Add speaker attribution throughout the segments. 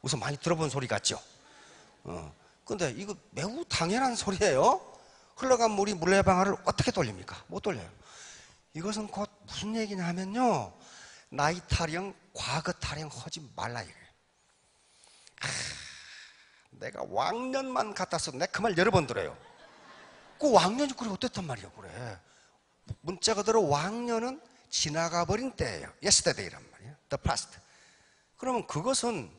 Speaker 1: 우선 많이 들어본 소리 같죠? 근데 이거 매우 당연한 소리예요. 흘러간 물이 물레방아를 어떻게 돌립니까? 못 돌려요. 이것은 곧 무슨 얘기냐 하면요, 나이 타령, 과거 타령 하지 말라 이거예요. 내가 왕년만 같아서 내가 그 말 여러 번 들어요. 그 왕년이 그래 어땠단 말이야. 그래, 문자 그대로 왕년은 지나가 버린 때예요. yesterday란 말이에요. the past. 그러면 그것은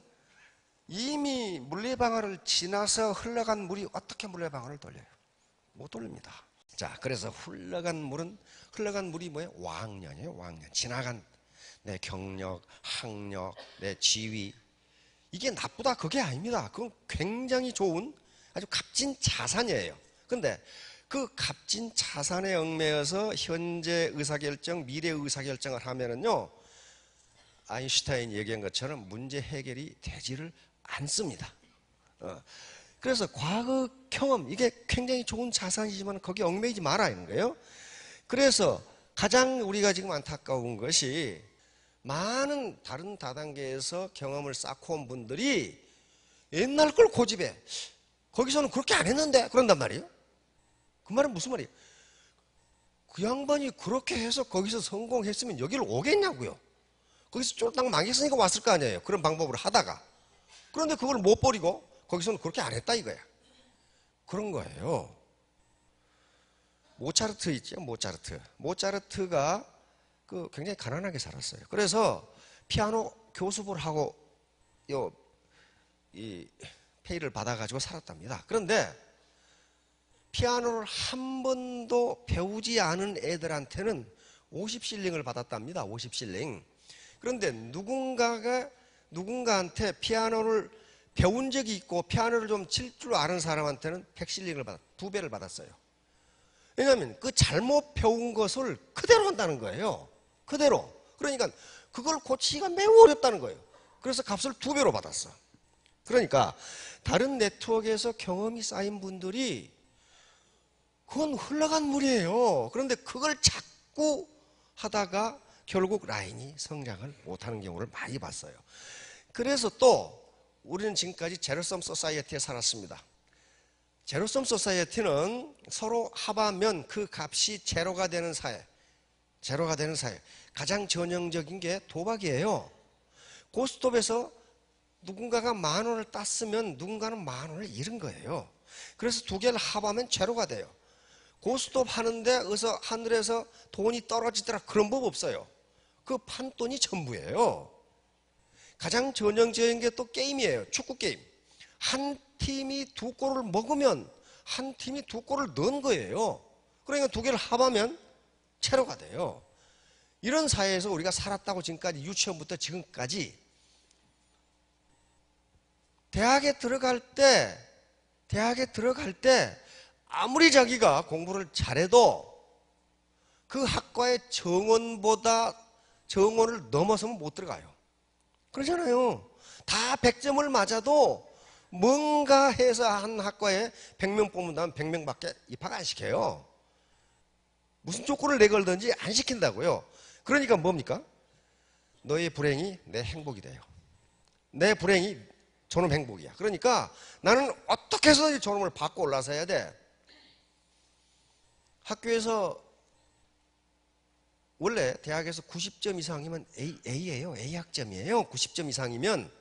Speaker 1: 이미 물레방아를 지나서 흘러간 물이 어떻게 물레방아를 돌려요? 못 돌립니다. 자, 그래서 흘러간 물이 뭐예요? 왕년이에요. 왕년. 지나간 내 경력, 학력, 내 지위. 이게 나쁘다 그게 아닙니다. 그건 굉장히 좋은 아주 값진 자산이에요. 근데 그 값진 자산에 얽매여서 현재 의사결정, 미래 의사결정을 하면은요, 아인슈타인이 얘기한 것처럼 문제 해결이 되지를 않습니다. 그래서 과거 경험, 이게 굉장히 좋은 자산이지만 거기에 얽매이지 말아야 하는 거예요. 그래서 가장 우리가 지금 안타까운 것이 많은 다른 다단계에서 경험을 쌓고 온 분들이 옛날 걸 고집해. 거기서는 그렇게 안 했는데 그런단 말이에요. 그 말은 무슨 말이에요? 그 양반이 그렇게 해서 거기서 성공했으면 여기를 오겠냐고요. 거기서 쫄딱 망했으니까 왔을 거 아니에요. 그런 방법으로 하다가. 그런데 그걸 못 버리고 거기서는 그렇게 안 했다 이거야. 그런 거예요. 모차르트 있죠, 모차르트. 모차르트가 굉장히 가난하게 살았어요. 그래서 피아노 교습을 하고 이 페이를 받아가지고 살았답니다. 그런데 피아노를 한 번도 배우지 않은 애들한테는 50실링을 받았답니다. 50실링. 그런데 누군가한테 피아노를 배운 적이 있고 피아노를 좀 칠 줄 아는 사람한테는 100실링을 두 배를 받았어요. 왜냐하면 그 잘못 배운 것을 그대로 한다는 거예요. 그대로. 그러니까 그걸 고치기가 매우 어렵다는 거예요. 그래서 값을 두 배로 받았어. 그러니까 다른 네트워크에서 경험이 쌓인 분들이 그건 흘러간 물이에요. 그런데 그걸 자꾸 하다가 결국 라인이 성장을 못하는 경우를 많이 봤어요. 그래서 또 우리는 지금까지 제로섬 소사이어티에 살았습니다. 제로섬 소사이어티는 서로 합하면 그 값이 제로가 되는 사회. 가장 전형적인 게 도박이에요. 고스톱에서 누군가가 10,000원을 땄으면 누군가는 10,000원을 잃은 거예요. 그래서 두 개를 합하면 제로가 돼요. 고스톱 하는데 어서 하늘에서 돈이 떨어지더라 그런 법 없어요. 그 판돈이 전부예요. 가장 전형적인 게 또 게임이에요. 축구 게임. 한 팀이 두 골을 먹으면 한 팀이 두 골을 넣은 거예요. 그러니까 두 개를 합하면 제로가 돼요. 이런 사회에서 우리가 살았다고 지금까지 유치원부터 지금까지 대학에 들어갈 때 아무리 자기가 공부를 잘해도 그 학과의 정원을 넘어서면 못 들어가요. 그러잖아요. 다 100점을 맞아도 뭔가 해서 한 학과에 100명 뽑는다면 100명밖에 입학 안 시켜요. 무슨 조건을 내걸든지 안 시킨다고요. 그러니까 뭡니까? 너의 불행이 내 행복이 돼요. 내 불행이 저놈 행복이야. 그러니까 나는 어떻게 해서든지 저놈을 받고 올라서 해야 돼. 학교에서 원래 대학에서 90점 이상이면 A예요. A 학점이에요. 90점 이상이면.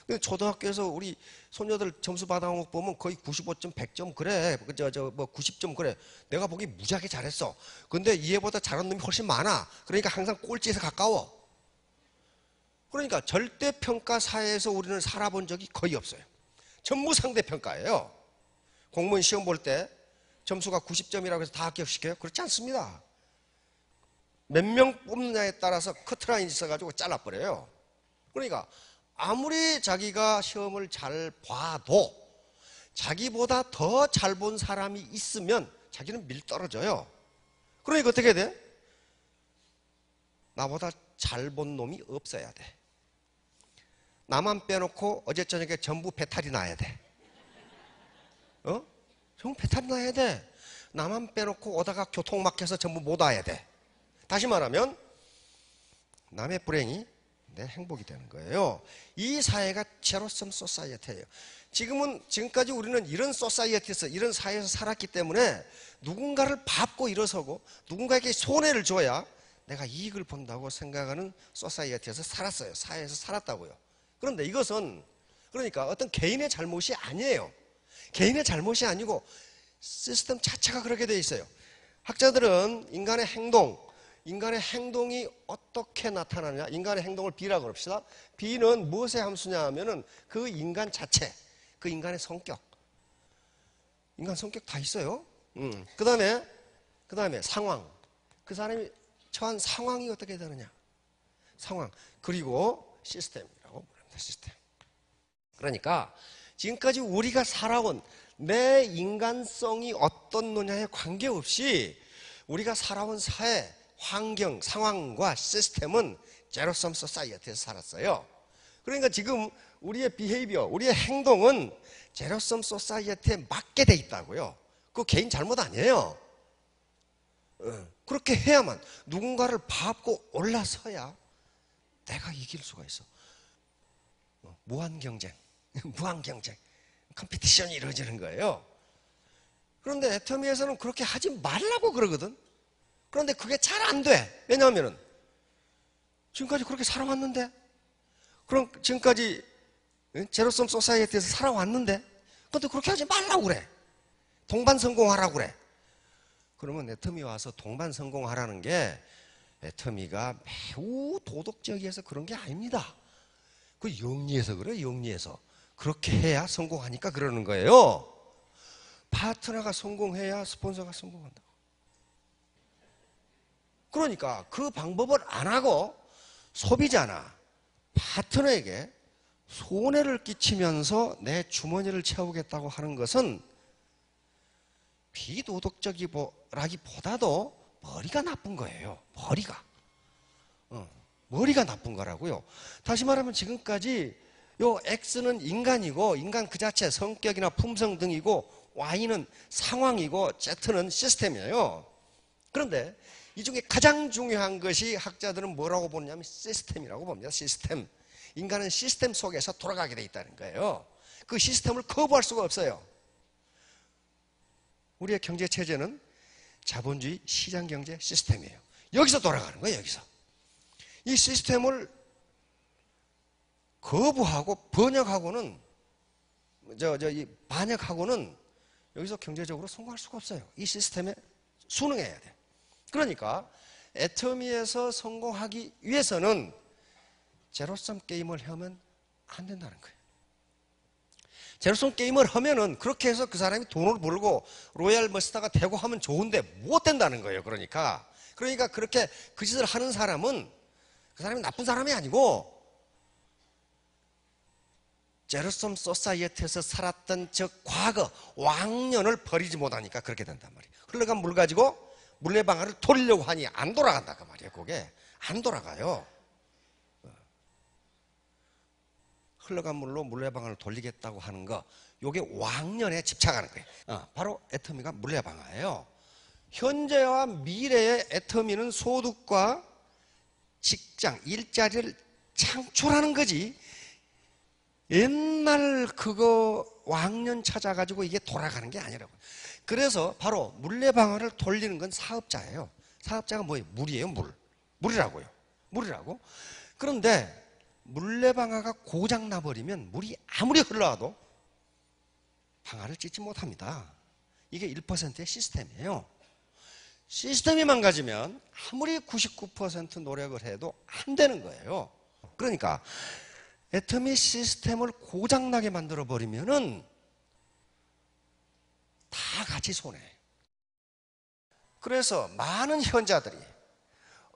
Speaker 1: 근데 초등학교에서 우리 손녀들 점수 받아온 거 보면 거의 95점, 100점 그래. 뭐 90점 그래. 내가 보기 무지하게 잘했어. 근데 얘보다 잘한 놈이 훨씬 많아. 그러니까 항상 꼴찌에서 가까워. 그러니까 절대평가 사회에서 우리는 살아본 적이 거의 없어요. 전부 상대평가예요. 공무원 시험 볼 때 점수가 90점이라고 해서 다 합격시켜요? 그렇지 않습니다. 몇 명 뽑느냐에 따라서 커트라인이 있어가지고 잘라버려요. 그러니까 아무리 자기가 시험을 잘 봐도 자기보다 더 잘 본 사람이 있으면 자기는 밀 떨어져요. 그러니까 어떻게 해야 돼? 나보다 잘 본 놈이 없어야 돼. 나만 빼놓고 어제 저녁에 전부 배탈이 나야 돼. 전부 배탈이 나야 돼. 나만 빼놓고 오다가 교통 막혀서 전부 못 와야 돼. 다시 말하면 남의 불행이 내 행복이 되는 거예요. 이 사회가 제로섬 소사이어티예요. 지금까지 우리는 이런 소사이어티에서, 이런 사회에서 살았기 때문에 누군가를 밟고 일어서고 누군가에게 손해를 줘야 내가 이익을 본다고 생각하는 소사이어티에서 살았어요. 사회에서 살았다고요. 그런데 이것은 그러니까 어떤 개인의 잘못이 아니에요. 개인의 잘못이 아니고 시스템 자체가 그렇게 돼 있어요. 학자들은 인간의 행동이 어떻게 나타나냐? 인간의 행동을 B라고 그럽시다. B는 무엇의 함수냐 하면은 그 인간 자체, 그 인간의 성격. 인간 성격 다 있어요. 그 다음에 상황. 그 사람이 처한 상황이 어떻게 되느냐? 상황. 그리고 시스템이라고 부릅니다. 시스템. 그러니까 지금까지 우리가 살아온 내 인간성이 어떤 노냐에 관계없이 우리가 살아온 사회, 환경, 상황과 시스템은 제로섬 소사이어티에서 살았어요. 그러니까 지금 우리의 비헤이비어, 우리의 행동은 제로섬 소사이어티에 맞게 돼 있다고요. 그거 개인 잘못 아니에요. 그렇게 해야만 누군가를 밟고 올라서야 내가 이길 수가 있어. 무한 경쟁, 컴피티션이 이루어지는 거예요. 그런데 애터미에서는 그렇게 하지 말라고 그러거든. 그런데 그게 잘 안 돼. 왜냐하면 지금까지 그렇게 살아왔는데, 그럼 지금까지 제로섬 소사이어티에서 살아왔는데, 그런데 그렇게 하지 말라고 그래. 동반 성공하라고 그래. 그러면 애터미 와서 동반 성공하라는 게 애터미가 매우 도덕적이어서 그런 게 아닙니다. 그 영리해서 그래요. 영리해서. 그렇게 해야 성공하니까 그러는 거예요. 파트너가 성공해야 스폰서가 성공한다. 그러니까 그 방법을 안 하고 소비자나 파트너에게 손해를 끼치면서 내 주머니를 채우겠다고 하는 것은 비도덕적이라기보다도 머리가 나쁜 거예요. 머리가 나쁜 거라고요. 다시 말하면 지금까지 요 X는 인간이고 인간 그 자체 성격이나 품성 등이고 Y는 상황이고 Z는 시스템이에요. 그런데 이 중에 가장 중요한 것이 학자들은 뭐라고 보냐면 시스템이라고 봅니다. 시스템. 인간은 시스템 속에서 돌아가게 돼 있다는 거예요. 그 시스템을 거부할 수가 없어요. 우리의 경제 체제는 자본주의 시장 경제 시스템이에요. 여기서 돌아가는 거예요. 여기서. 이 시스템을 거부하고 번역하고는 반역하고는 여기서 경제적으로 성공할 수가 없어요. 이 시스템에 순응해야 돼. 그러니까 애터미에서 성공하기 위해서는 제로섬 게임을 하면 안 된다는 거예요. 제로섬 게임을 하면은 그렇게 해서 그 사람이 돈을 벌고 로얄 머스타가 되고 하면 좋은데 못 된다는 거예요. 그러니까 그렇게 그 짓을 하는 사람은 그 사람이 나쁜 사람이 아니고 제로섬 소사이어티에서 살았던 저 과거 왕년을 버리지 못하니까 그렇게 된단 말이에요. 흘러간 물 가지고 물레방아를 돌리려고 하니 안 돌아간다 그 말이에요. 그게 안 돌아가요. 흘러간 물로 물레방아를 돌리겠다고 하는 거, 요게 왕년에 집착하는 거예요. 바로 애터미가 물레방아예요. 현재와 미래의 애터미는 소득과 직장, 일자리를 창출하는 거지 옛날 그거 왕년 찾아가지고 이게 돌아가는 게 아니라고. 그래서 바로 물레방아를 돌리는 건 사업자예요. 사업자가 뭐예요? 물이에요. 물이라고. 그런데 물레방아가 고장 나버리면 물이 아무리 흘러와도 방아를 찢지 못합니다. 이게 1%의 시스템이에요. 시스템이 망가지면 아무리 99% 노력을 해도 안 되는 거예요. 그러니까 애터미 시스템을 고장나게 만들어 버리면은 다 같이 손해예요. 그래서 많은 현자들이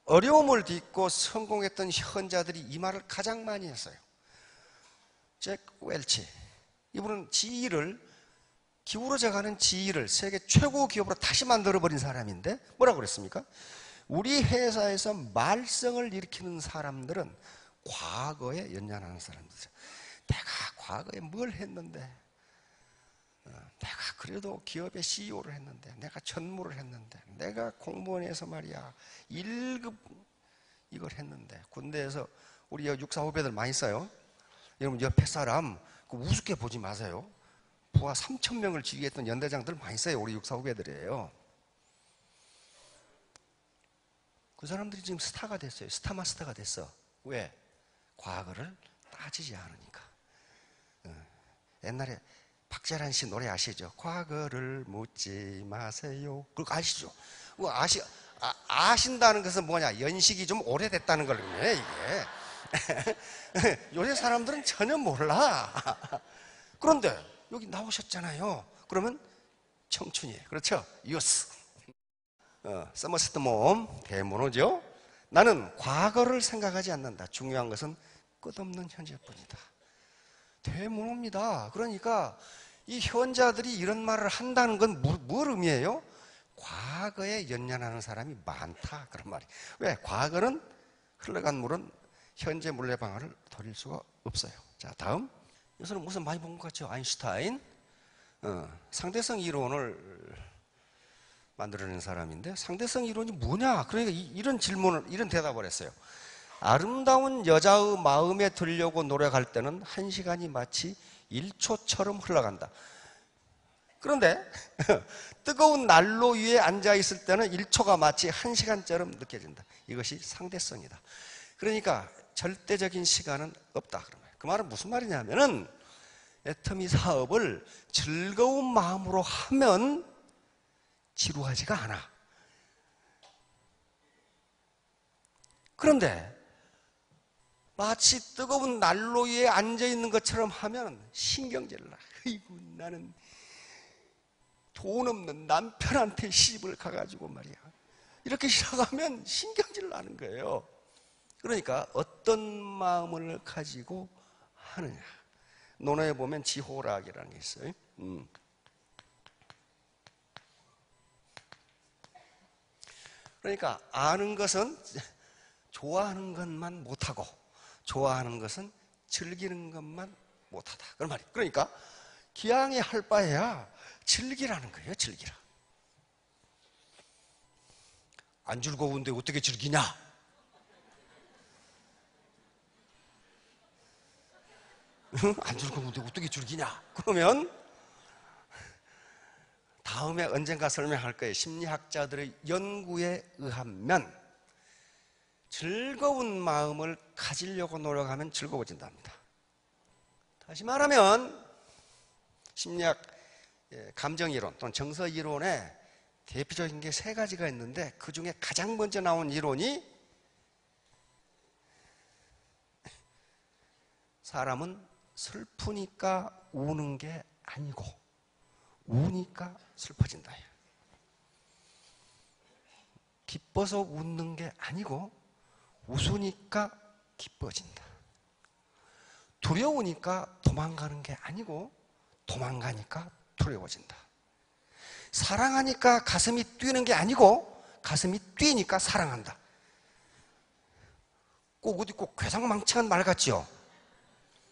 Speaker 1: 어려움을 딛고 성공했던 현자들이 이 말을 가장 많이 했어요. 잭 웰치, 이분은 기울어져가는 GE를 세계 최고 기업으로 다시 만들어버린 사람인데 뭐라고 그랬습니까? 우리 회사에서 말썽을 일으키는 사람들은 과거에 연연하는 사람들이죠. 내가 과거에 뭘 했는데, 내가 그래도 기업의 CEO를 했는데, 내가 전무를 했는데, 내가 공무원에서 말이야 1급 그걸 했는데 군대에서 우리 육사 후배들 많이 있어요. 여러분 옆에 사람 우습게 보지 마세요. 부하 3,000명을 지휘했던 연대장들 많이 있어요. 우리 육사 후배들이에요. 그 사람들이 지금 스타가 됐어요. 스타마스터가 됐어. 왜? 과거를 따지지 않으니까. 옛날에 박재란 씨 노래 아시죠? 과거를 묻지 마세요. 그거 아시죠? 그거 아신다는 것은 뭐냐? 연식이 좀 오래됐다는 거거든요, 이게. 요새 사람들은 전혀 몰라. 그런데 여기 나오셨잖아요. 그러면 청춘이에요. 그렇죠? 유스. 서머셋 몸, 대문호죠. 나는 과거를 생각하지 않는다. 중요한 것은 끝없는 현재뿐이다. 대문호입니다. 그러니까 이 현자들이 이런 말을 한다는 건 뭘 의미해요? 과거에 연연하는 사람이 많다. 그런 말이에요. 왜? 과거는 흘러간 물은 현재 물레 방아를 돌릴 수가 없어요. 자, 다음. 여기서는 무슨 많이 본 것 같죠? 아인슈타인. 상대성 이론을 만들어낸 사람인데 상대성 이론이 뭐냐? 그러니까 이런 질문을, 이런 대답을 했어요. 아름다운 여자의 마음에 들려고 노력할 때는 1시간이 마치 1초처럼 흘러간다. 그런데 뜨거운 난로 위에 앉아있을 때는 1초가 마치 1시간처럼 느껴진다. 이것이 상대성이다. 그러니까 절대적인 시간은 없다. 그 말은 무슨 말이냐면은 애터미 사업을 즐거운 마음으로 하면 지루하지가 않아. 그런데 마치 뜨거운 난로 위에 앉아있는 것처럼 하면 신경질을 나. 아이고, 나는 돈 없는 남편한테 시집을 가가지고 말이야. 이렇게 시작하면 신경질 나는 거예요. 그러니까 어떤 마음을 가지고 하느냐. 논어에 보면 지호락이라는 게 있어요. 그러니까 아는 것은 좋아하는 것만 못하고 좋아하는 것은 즐기는 것만 못하다. 그런 말이에요. 그러니까 기왕에 할 바에야 즐기라는 거예요. 즐기라. 안 즐거운데 어떻게 즐기냐? 안 즐거운데 어떻게 즐기냐? 그러면 다음에 언젠가 설명할 거예요. 심리학자들의 연구에 의하면 즐거운 마음을 가지려고 노력하면 즐거워진답니다. 다시 말하면 심리학 감정이론 또는 정서이론에 대표적인 게 3가지가 있는데 그 중에 가장 먼저 나온 이론이 사람은 슬프니까 우는 게 아니고 우니까 슬퍼진다. 기뻐서 웃는 게 아니고 웃으니까 기뻐진다. 두려우니까 도망가는 게 아니고 도망가니까 두려워진다. 사랑하니까 가슴이 뛰는 게 아니고 가슴이 뛰니까 사랑한다. 꼭 어디 꼭 괴상망측한 말 같지요?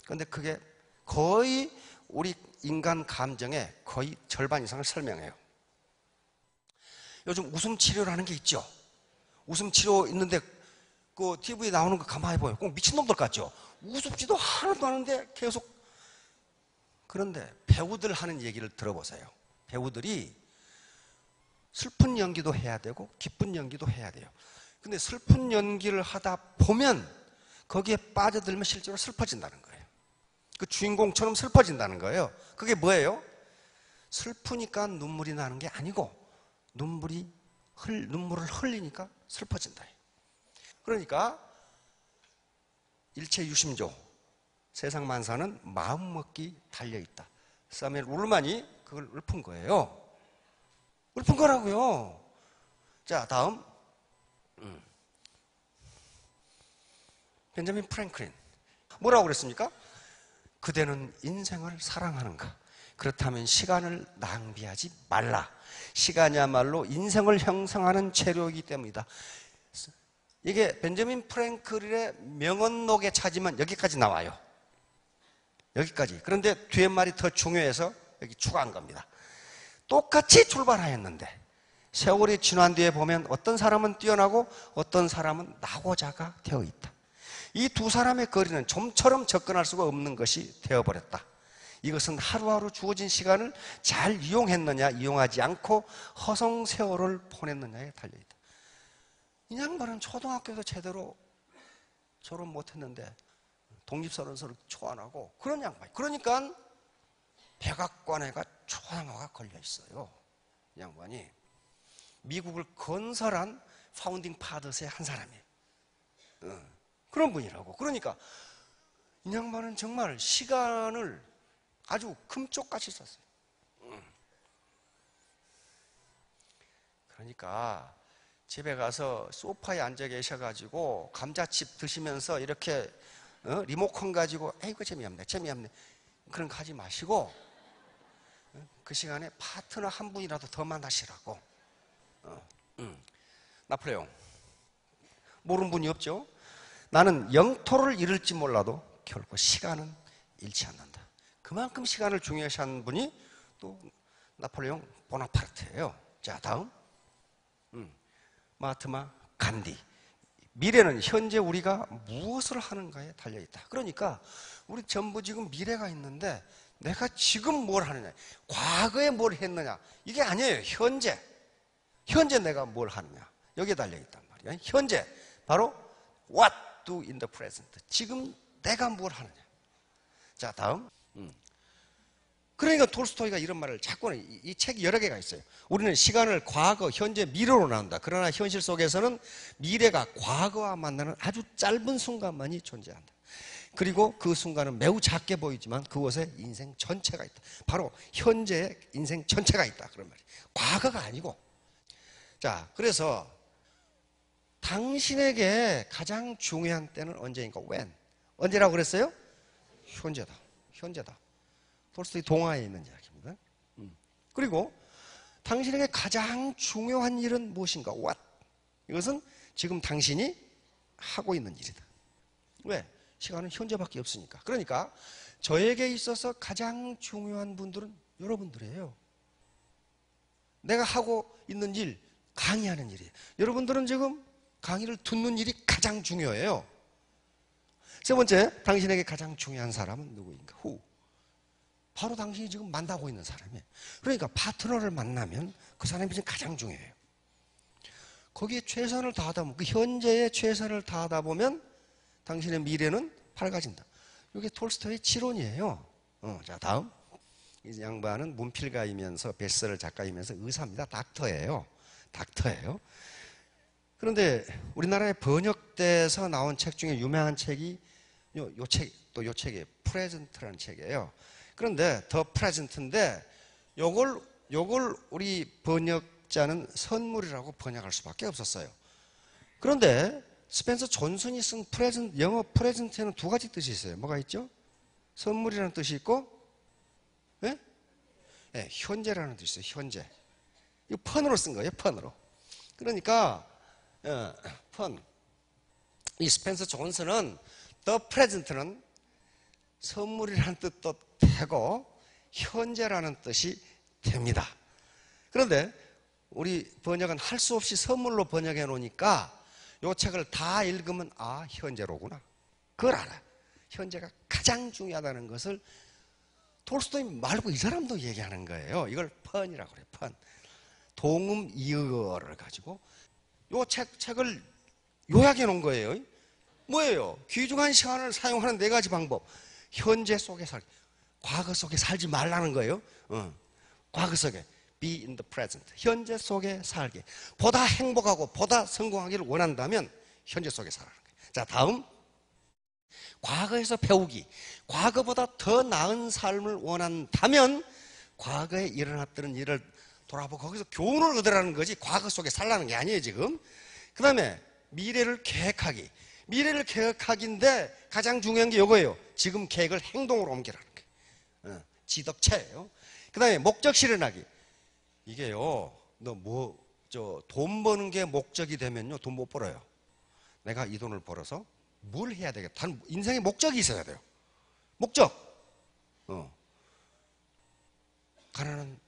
Speaker 1: 그런데 그게 거의 우리 인간 감정의 거의 절반 이상을 설명해요. 요즘 웃음 치료라는 게 있죠. 웃음 치료 있는데 그 TV에 나오는 거 가만히 보요. 꼭 미친놈들 같죠. 우습지도 하나도 않은데 계속. 그런데 배우들 하는 얘기를 들어보세요. 배우들이 슬픈 연기도 해야 되고 기쁜 연기도 해야 돼요. 근데 슬픈 연기를 하다 보면 거기에 빠져들면 실제로 슬퍼진다는 거예요. 그 주인공처럼 슬퍼진다는 거예요. 그게 뭐예요? 슬프니까 눈물이 나는 게 아니고 눈물을 흘리니까 슬퍼진다. 그러니까 일체 유심조, 세상 만사는 마음먹기 달려있다. 사무엘 울만이 그걸 읊은 거예요. 읊은 거라고요. 자, 다음 벤자민 프랭클린 뭐라고 그랬습니까? 그대는 인생을 사랑하는가? 그렇다면 시간을 낭비하지 말라. 시간이야말로 인생을 형성하는 재료이기 때문이다. 이게 벤자민 프랭클린의 명언록에 찾으면 여기까지 나와요. 여기까지. 그런데 뒤에 말이 더 중요해서 여기 추가한 겁니다. 똑같이 출발하였는데 세월이 지난 뒤에 보면 어떤 사람은 뛰어나고 어떤 사람은 낙오자가 되어 있다. 이 두 사람의 거리는 좀처럼 접근할 수가 없는 것이 되어버렸다. 이것은 하루하루 주어진 시간을 잘 이용했느냐, 이용하지 않고 허송세월을 보냈느냐에 달려있다. 이 양반은 초등학교에서 제대로 졸업 못했는데 독립선언서를 초안하고 그런 양반이. 그러니까 백악관에가 초상화가 걸려있어요. 이 양반이 미국을 건설한 파운딩 파더스의 한 사람이에요. 그런 분이라고. 그러니까 이 양반은 정말 시간을 아주 금쪽같이 썼어요. 그러니까 집에 가서 소파에 앉아 계셔가지고 감자칩 드시면서 이렇게 리모컨 가지고 아이고 재미없네 그런 거 하지 마시고 그 시간에 파트너 한 분이라도 더 만나시라고. 나폴레옹 모르는 분이 없죠. 나는 영토를 잃을지 몰라도 결코 시간은 잃지 않는다. 그만큼 시간을 중요시하는 분이 또 나폴레옹 보나파르트예요. 자, 다음 마하트마 간디. 미래는 현재 우리가 무엇을 하는가에 달려있다. 그러니까 우리 전부 지금 미래가 있는데 내가 지금 뭘 하느냐, 과거에 뭘 했느냐, 이게 아니에요. 현재 내가 뭘 하느냐, 여기에 달려있단 말이야. 현재 바로 what do in the present, 지금 내가 뭘 하느냐. 자, 다음. 그러니까 톨스토이가 이런 말을 자꾸, 이 책이 여러 개가 있어요. 우리는 시간을 과거, 현재, 미래로 나눈다. 그러나 현실 속에서는 미래가 과거와 만나는 아주 짧은 순간만이 존재한다. 그리고 그 순간은 매우 작게 보이지만 그곳에 인생 전체가 있다. 바로 현재의 인생 전체가 있다. 그런 말이에요. 과거가 아니고. 자, 그래서 당신에게 가장 중요한 때는 언제인가? when. 언제라고 그랬어요? 현재다. 톨스토이 동화에 있는 이야기입니다. 그리고 당신에게 가장 중요한 일은 무엇인가? what. 이것은 지금 당신이 하고 있는 일이다. 왜? 시간은 현재밖에 없으니까. 그러니까 저에게 있어서 가장 중요한 분들은 여러분들이에요. 내가 하고 있는 일, 강의하는 일이에요. 여러분들은 지금 강의를 듣는 일이 가장 중요해요. 세 번째, 당신에게 가장 중요한 사람은 누구인가? who. 바로 당신이 지금 만나고 있는 사람이에요. 그러니까 파트너를 만나면 그 사람이 지금 가장 중요해요. 거기에 최선을 다하다 보면, 그 현재에 최선을 다하다 보면 당신의 미래는 밝아진다. 이게 톨스토이의 지론이에요. 자, 다음. 이 양반은 문필가이면서 베스트셀러 작가이면서 의사입니다. 닥터예요. 그런데 우리나라에 번역돼서 나온 책 중에 유명한 책이 요 책이에요. 프레젠트라는 책이에요. 그런데 더 프레젠트인데 요걸 우리 번역자는 선물이라고 번역할 수밖에 없었어요. 그런데 스펜서 존슨이 쓴 영어 프레젠트에는 두 가지 뜻이 있어요. 뭐가 있죠? 선물이라는 뜻이 있고, 네? 네, 현재라는 뜻이 있어요. 현재. 이거 펀으로 쓴 거예요. 펀으로. 그러니까 펀. 이 스펜서 존슨은 the present는 선물이라는 뜻도 되고 현재라는 뜻이 됩니다. 그런데 우리 번역은 할 수 없이 선물로 번역해 놓으니까 이 책을 다 읽으면 현재로구나. 그걸 알아. 현재가 가장 중요하다는 것을 톨스토이 말고 이 사람도 얘기하는 거예요. 이걸 펀이라고 그래요. 펀. 동음 이어를 가지고 이 책을 요약해 놓은 거예요. 뭐예요? 귀중한 시간을 사용하는 네 가지 방법. 현재 속에 살기. 과거 속에 살지 말라는 거예요. 과거 속에. Be in the present. 현재 속에 살기. 보다 행복하고 보다 성공하기를 원한다면 현재 속에 살아라는 거예요. 자, 다음. 과거에서 배우기. 과거보다 더 나은 삶을 원한다면 과거에 일어났던 일을 돌아보고 거기서 교훈을 얻으라는 거지 과거 속에 살라는 게 아니에요, 지금. 그 다음에 미래를 계획하기. 미래를 계획하기인데 가장 중요한 게 이거예요. 지금 계획을 행동으로 옮기라는 거예요. 지덕체예요. 그 다음에 목적 실현하기. 이게요, 돈 버는 게 목적이 되면요, 돈 못 벌어요. 내가 이 돈을 벌어서 뭘 해야 되겠다. 인생에 목적이 있어야 돼요. 목적. 가난한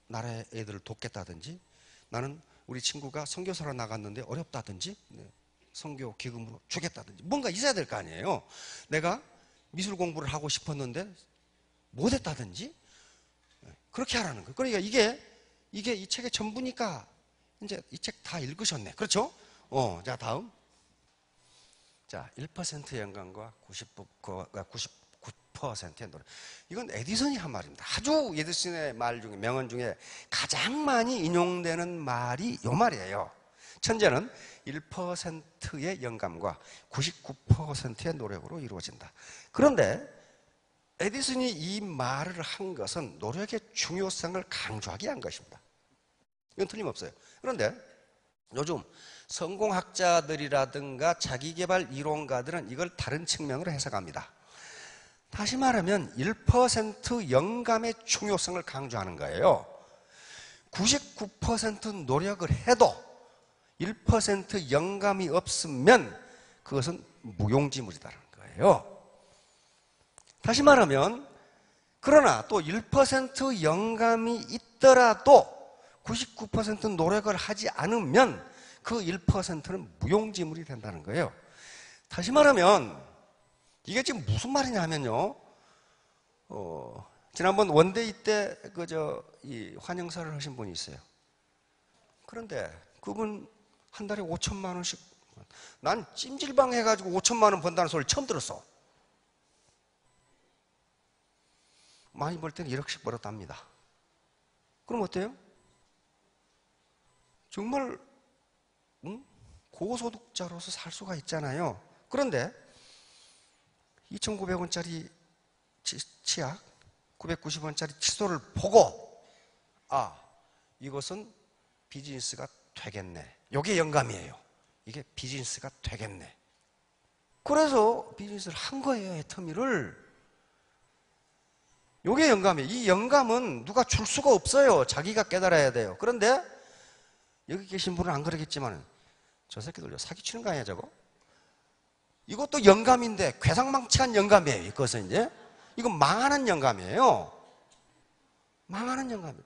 Speaker 1: 나라의 애들을 돕겠다든지, 나는 우리 친구가 선교사로 나갔는데 어렵다든지 선교 기금으로 주겠다든지 뭔가 있어야 될 거 아니에요. 내가 미술 공부를 하고 싶었는데 못했다든지 그렇게 하라는 거예요. 그러니까 이게 이 책의 전부니까 이제 이 책 다 읽으셨네. 그렇죠? 자, 다음. 자, 1% 연관과 99%의 노래. 이건 에디슨이 한 말입니다. 아주 에디슨의 말 중에, 명언 중에 가장 많이 인용되는 말이 이 말이에요. 천재는 1%의 영감과 99%의 노력으로 이루어진다. 그런데 에디슨이 이 말을 한 것은 노력의 중요성을 강조하기 위한 것입니다. 이건 틀림없어요. 그런데 요즘 성공학자들이라든가 자기개발 이론가들은 이걸 다른 측면으로 해석합니다. 다시 말하면 1% 영감의 중요성을 강조하는 거예요. 99% 노력을 해도 1% 영감이 없으면 그것은 무용지물이라는 거예요. 다시 말하면 그러나 또 1% 영감이 있더라도 99% 노력을 하지 않으면 그 1%는 무용지물이 된다는 거예요. 다시 말하면 이게 지금 무슨 말이냐면요. 지난번 원데이 때 이 환영사를 하신 분이 있어요. 그런데 그분 한 달에 5천만 원씩, 난 찜질방 해가지고 5천만 원 번다는 소리를 처음 들었어. 많이 벌 때는 1억씩 벌었답니다. 그럼 어때요? 정말 고소득자로서 살 수가 있잖아요. 그런데 2,900원짜리 치약, 990원짜리 칫솔을 보고 이것은 비즈니스가 되겠네. 이게 영감이에요. 이게 비즈니스가 되겠네. 그래서 비즈니스를 한 거예요. 애터미를. 이게 영감이에요. 이 영감은 누가 줄 수가 없어요. 자기가 깨달아야 돼요. 그런데 여기 계신 분은 안 그러겠지만 저 새끼들 사기치는 거 아니야 저거? 이것도 영감인데 괴상망측한 영감이에요. 이것은 이제 이건 망하는 영감이에요. 망하는 영감이에요.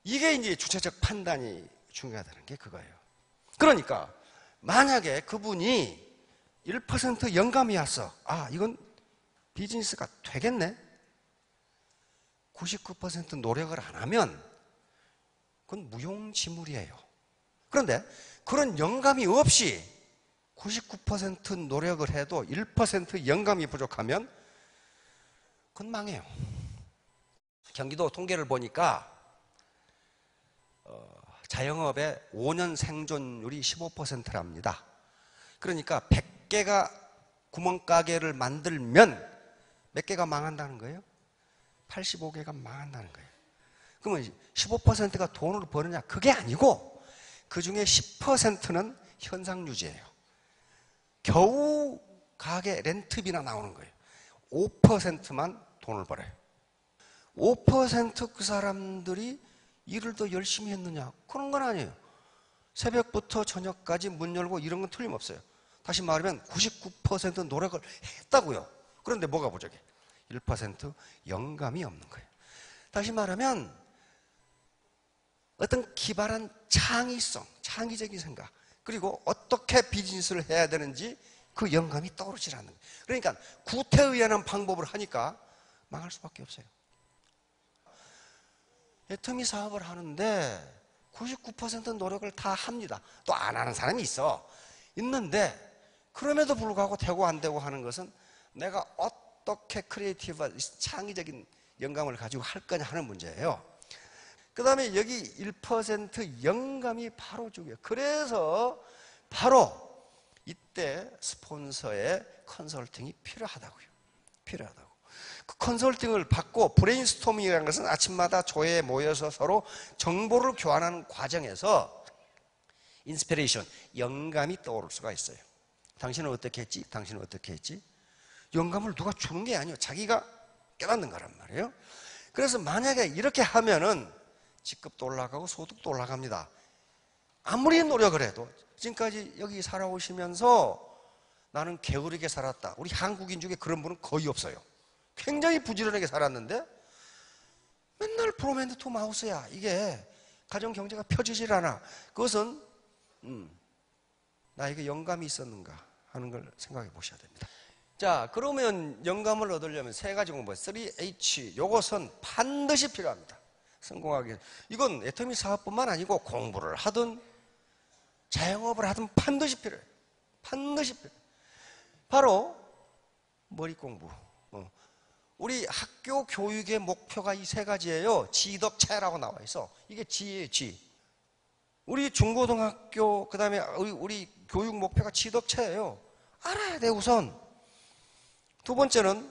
Speaker 1: 이게 이제 주체적 판단이 중요하다는 게 그거예요. 그러니까 만약에 그분이 1% 영감이 왔어. 이건 비즈니스가 되겠네. 99% 노력을 안 하면 그건 무용지물이에요. 그런데 그런 영감이 없이 99% 노력을 해도 1% 영감이 부족하면 그건 망해요. 경기도 통계를 보니까 자영업의 5년 생존율이 15%랍니다. 그러니까 100개가 구멍가게를 만들면 몇 개가 망한다는 거예요? 85개가 망한다는 거예요. 그러면 15%가 돈을 버느냐? 그게 아니고 그 중에 10%는 현상유지예요. 겨우 가게 렌트비나 나오는 거예요. 5%만 돈을 벌어요. 5% 그 사람들이 일을 더 열심히 했느냐? 그런 건 아니에요. 새벽부터 저녁까지 문 열고 이런 건 틀림없어요. 다시 말하면 99% 노력을 했다고요. 그런데 뭐가 부족해? 1% 영감이 없는 거예요. 다시 말하면 어떤 기발한 창의성, 창의적인 생각, 그리고 어떻게 비즈니스를 해야 되는지 그 영감이 떠오르지 않는 거예요. 그러니까 구태의연한 방법을 하니까 망할 수밖에 없어요. 애터미 사업을 하는데 99% 노력을 다 합니다. 또 안 하는 사람이 있는데 그럼에도 불구하고 되고 안 되고 하는 것은 내가 어떻게 크리에이티브한 창의적인 영감을 가지고 할 거냐 하는 문제예요. 그 다음에 여기 1% 영감이 바로 중요해요. 그래서 바로 이때 스폰서의 컨설팅이 필요하다고요. 필요하다고. 그 컨설팅을 받고 브레인스토밍이라는 것은 아침마다 조회에 모여서 서로 정보를 교환하는 과정에서 인스피레이션, 영감이 떠오를 수가 있어요. 당신은 어떻게 했지? 당신은 어떻게 했지? 영감을 누가 주는 게 아니에요. 자기가 깨닫는 거란 말이에요. 그래서 만약에 이렇게 하면은 직급도 올라가고 소득도 올라갑니다. 아무리 노력을 해도 지금까지 여기 살아오시면서 나는 게으르게 살았다. 우리 한국인 중에 그런 분은 거의 없어요. 굉장히 부지런하게 살았는데 맨날 프롬 핸드 투 마우스야. 이게 가정 경제가 펴지질 않아. 그것은 나에게 영감이 있었는가 하는 걸 생각해 보셔야 됩니다. 자, 그러면 영감을 얻으려면 세 가지 공부, 3H, 요것은 반드시 필요합니다. 성공하기 위해. 이건 애터미 사업뿐만 아니고 공부를 하든 자영업을 하든 반드시 필요해요. 반드시 필요해요. 바로 머리 공부. 우리 학교 교육의 목표가 이 세 가지예요. 지덕체라고 나와 있어. 이게 지예요, 지. 우리 중고등학교, 그 다음에 우리 교육 목표가 지덕체예요. 알아야 돼, 우선. 두 번째는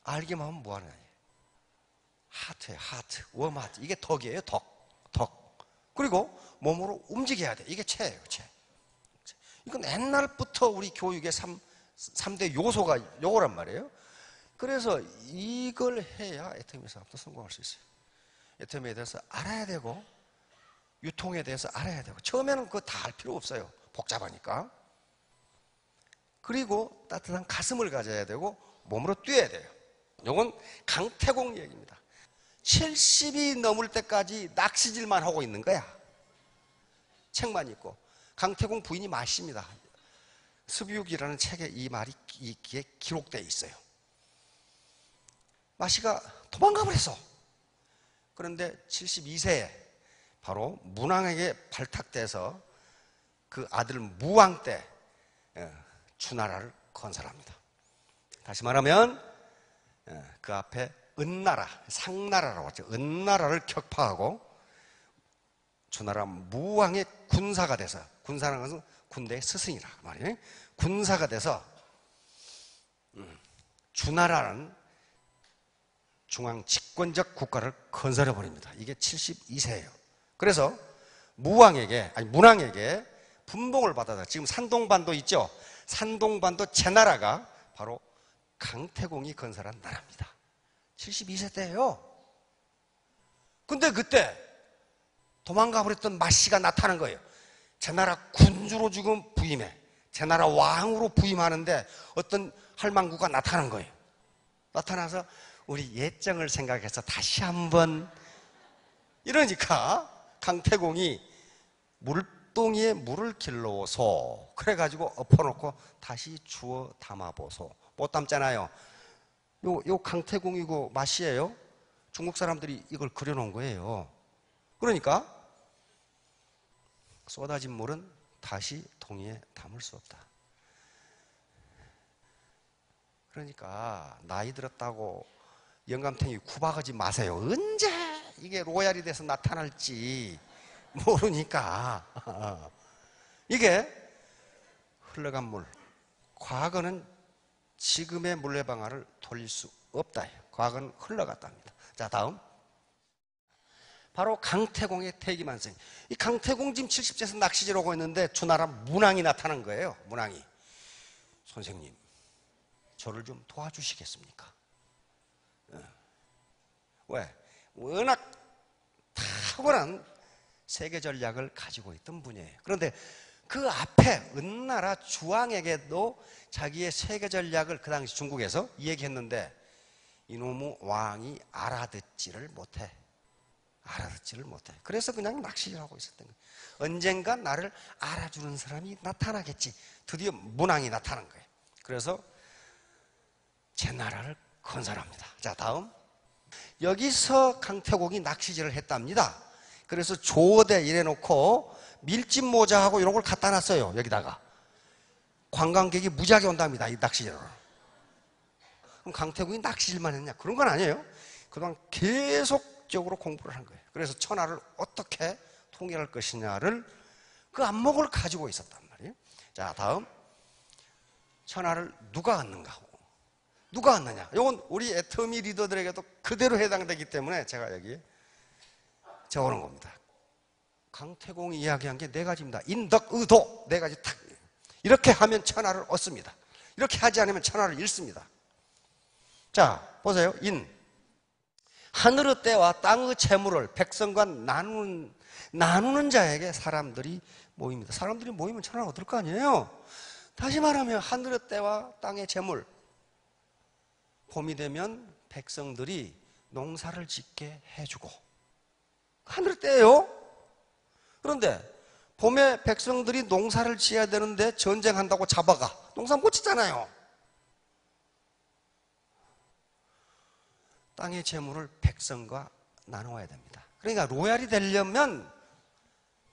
Speaker 1: 알기만 하면 뭐하느냐. 하트예요, 하트. 웜하트. 이게 덕이에요, 덕. 그리고 몸으로 움직여야 돼. 이게 체예요, 체. 이건 옛날부터 우리 교육의 3대 요소가 요거란 말이에요. 그래서 이걸 해야 애터미 사업도 성공할 수 있어요. 애터미에 대해서 알아야 되고, 유통에 대해서 알아야 되고, 처음에는 그거 다 알 필요 없어요. 복잡하니까. 그리고 따뜻한 가슴을 가져야 되고, 몸으로 뛰어야 돼요. 이건 강태공 얘기입니다. 70이 넘을 때까지 낚시질만 하고 있는 거야. 책만 읽고. 강태공 부인이 마십니다. 습유기라는 책에 이 말이 이게 기록되어 있어요. 마씨가 도망가 버렸어. 그런데 72세에 바로 문왕에게 발탁돼서 그 아들 무왕 때 주나라를 건설합니다. 다시 말하면 그 앞에 은나라, 상나라라고 하죠. 은나라를 격파하고 주나라 무왕의 군사가 돼서, 군사라는 것은 군대의 스승이라 말이에요. 군사가 돼서 주나라는 중앙 집권적 국가를 건설해 버립니다. 이게 72세예요. 그래서 문왕에게 분봉을 받아서, 지금 산동반도 있죠? 산동반도 제나라가 바로 강태공이 건설한 나라입니다. 72세 때예요. 근데 그때 도망가 버렸던 마씨가 나타난 거예요. 제나라 군주로 지금 부임해. 제나라 왕으로 부임하는데 어떤 할망구가 나타난 거예요. 나타나서 우리 예정을 생각해서 다시 한번, 이러니까 강태공이 물동이에 물을 길러오소. 그래가지고 엎어놓고 다시 주워 담아보소. 못 담잖아요. 요 강태공이고 마씨예요. 중국 사람들이 이걸 그려놓은 거예요. 그러니까 쏟아진 물은 다시 동이에 담을 수 없다. 그러니까 나이 들었다고 영감탱이 구박하지 마세요. 언제 이게 로얄이 돼서 나타날지 모르니까. 이게 흘러간 물, 과거는 지금의 물레방아를 돌릴 수 없다. 과거는 흘러갔답니다. 자, 다음. 바로 강태공의 태기만성. 이 강태공 지금 70세에서 낚시질 하고 있는데 주나라 문왕이 나타난 거예요. 문왕이. 선생님, 저를 좀 도와주시겠습니까? 왜? 워낙 탁월한 세계 전략을 가지고 있던 분이에요. 그런데 그 앞에 은나라 주왕에게도 자기의 세계 전략을 그 당시 중국에서 얘기했는데 이놈의 왕이 알아듣지를 못해. 그래서 그냥 낚시를 하고 있었던 거예요. 언젠가 나를 알아주는 사람이 나타나겠지. 드디어 문왕이 나타난 거예요. 그래서 제 나라를 건설합니다. 자, 다음. 여기서 강태공이 낚시질을 했답니다. 그래서 조대 이래놓고 밀짚 모자하고 이런 걸 갖다 놨어요. 여기다가. 관광객이 무지하게 온답니다. 이 낚시질을. 그럼 강태공이 낚시질만 했냐? 그런 건 아니에요. 그동안 계속적으로 공부를 한 거예요. 그래서 천하를 어떻게 통일할 것이냐를 그 안목을 가지고 있었단 말이에요. 자, 다음. 천하를 누가 얻는가? 누가 얻느냐? 이건 우리 애터미 리더들에게도 그대로 해당되기 때문에 제가 여기 적어놓은 겁니다. 강태공이 이야기한 게 네 가지입니다. 인덕, 의도. 네 가지 탁. 이렇게 하면 천하를 얻습니다. 이렇게 하지 않으면 천하를 잃습니다. 자, 보세요. 하늘의 때와 땅의 재물을 백성과 나누는 자에게 사람들이 모입니다. 사람들이 모이면 천하를 얻을 거 아니에요? 다시 말하면 하늘의 때와 땅의 재물, 봄이 되면 백성들이 농사를 짓게 해주고, 하늘 때예요. 그런데 봄에 백성들이 농사를 지어야 되는데 전쟁한다고 잡아가. 농사 못 짓잖아요. 땅의 재물을 백성과 나누어야 됩니다. 그러니까 로얄이 되려면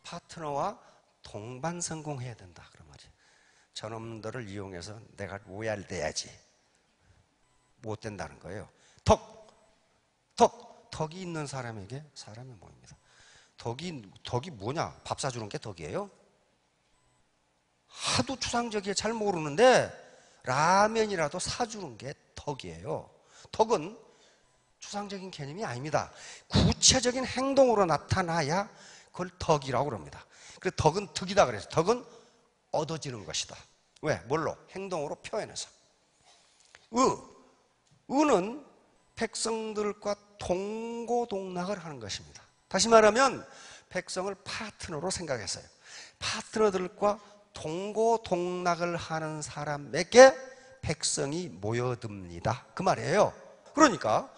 Speaker 1: 파트너와 동반성공해야 된다. 그런 말이에요. 저놈들을 이용해서 내가 로얄 돼야지. 못 된다는 거예요. 덕이 있는 사람에게 사람이 모입니다. 덕이 뭐냐? 밥 사주는 게 덕이에요? 하도 추상적이게 잘 모르는데 라면이라도 사주는 게 덕이에요. 덕은 추상적인 개념이 아닙니다. 구체적인 행동으로 나타나야 그걸 덕이라고 그럽니다. 그래서 덕은 덕이다 그래서 덕은 얻어지는 것이다. 왜? 뭘로? 행동으로 표현해서. 의는 백성들과 동고동락을 하는 것입니다. 다시 말하면 백성을 파트너로 생각했어요. 파트너들과 동고동락을 하는 사람에게 백성이 모여듭니다. 그 말이에요. 그러니까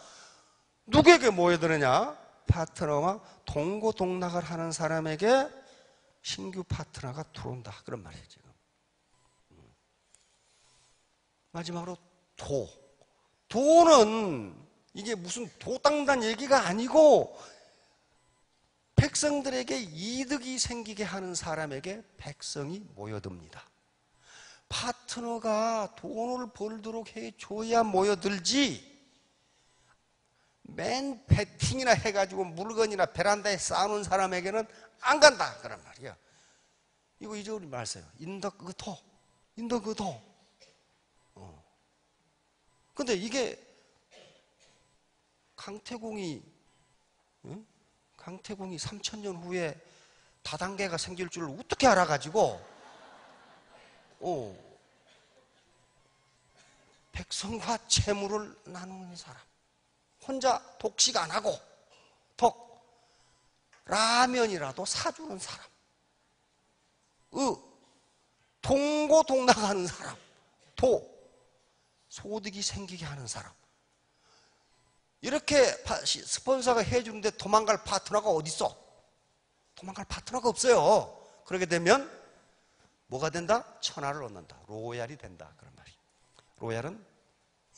Speaker 1: 누구에게 모여드느냐? 파트너와 동고동락을 하는 사람에게 신규 파트너가 들어온다. 그런 말이에요, 지금. 마지막으로 도는 이게 무슨 도당단 얘기가 아니고 백성들에게 이득이 생기게 하는 사람에게 백성이 모여듭니다. 파트너가 돈을 벌도록 해줘야 모여들지 맨 배팅이나 해가지고 물건이나 베란다에 쌓아놓은 사람에게는 안 간다. 그런 말이야. 이거 잊어버리지 마세요. 인더 그 도. 근데 이게 강태공이 3000년 후에 다단계가 생길 줄 어떻게 알아가지고 백성과 재물을 나누는 사람, 혼자 독식 안 하고 라면이라도 사주는 사람, 동고동락하는 사람, 소득이 생기게 하는 사람. 이렇게 스폰서가 해주는데 도망갈 파트너가 어디 있어? 도망갈 파트너가 없어요. 그렇게 되면 뭐가 된다? 천하를 얻는다. 로얄이 된다. 그런 말이에요. 로얄은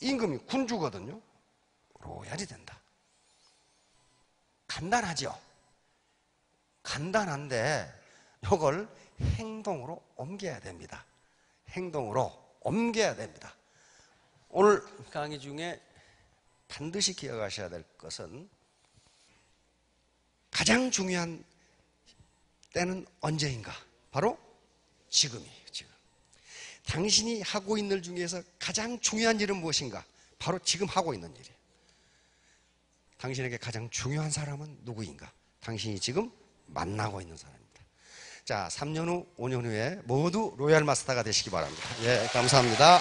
Speaker 1: 임금이 군주거든요. 로얄이 된다. 간단하죠? 간단한데 이걸 행동으로 옮겨야 됩니다. 행동으로 옮겨야 됩니다. 오늘 강의 중에 반드시 기억하셔야 될 것은 가장 중요한 때는 언제인가? 바로 지금이에요. 지금. 당신이 하고 있는 일 중에서 가장 중요한 일은 무엇인가? 바로 지금 하고 있는 일이에요. 당신에게 가장 중요한 사람은 누구인가? 당신이 지금 만나고 있는 사람입니다. 자, 3년 후, 5년 후에 모두 로얄 마스터가 되시기 바랍니다. 예, 감사합니다.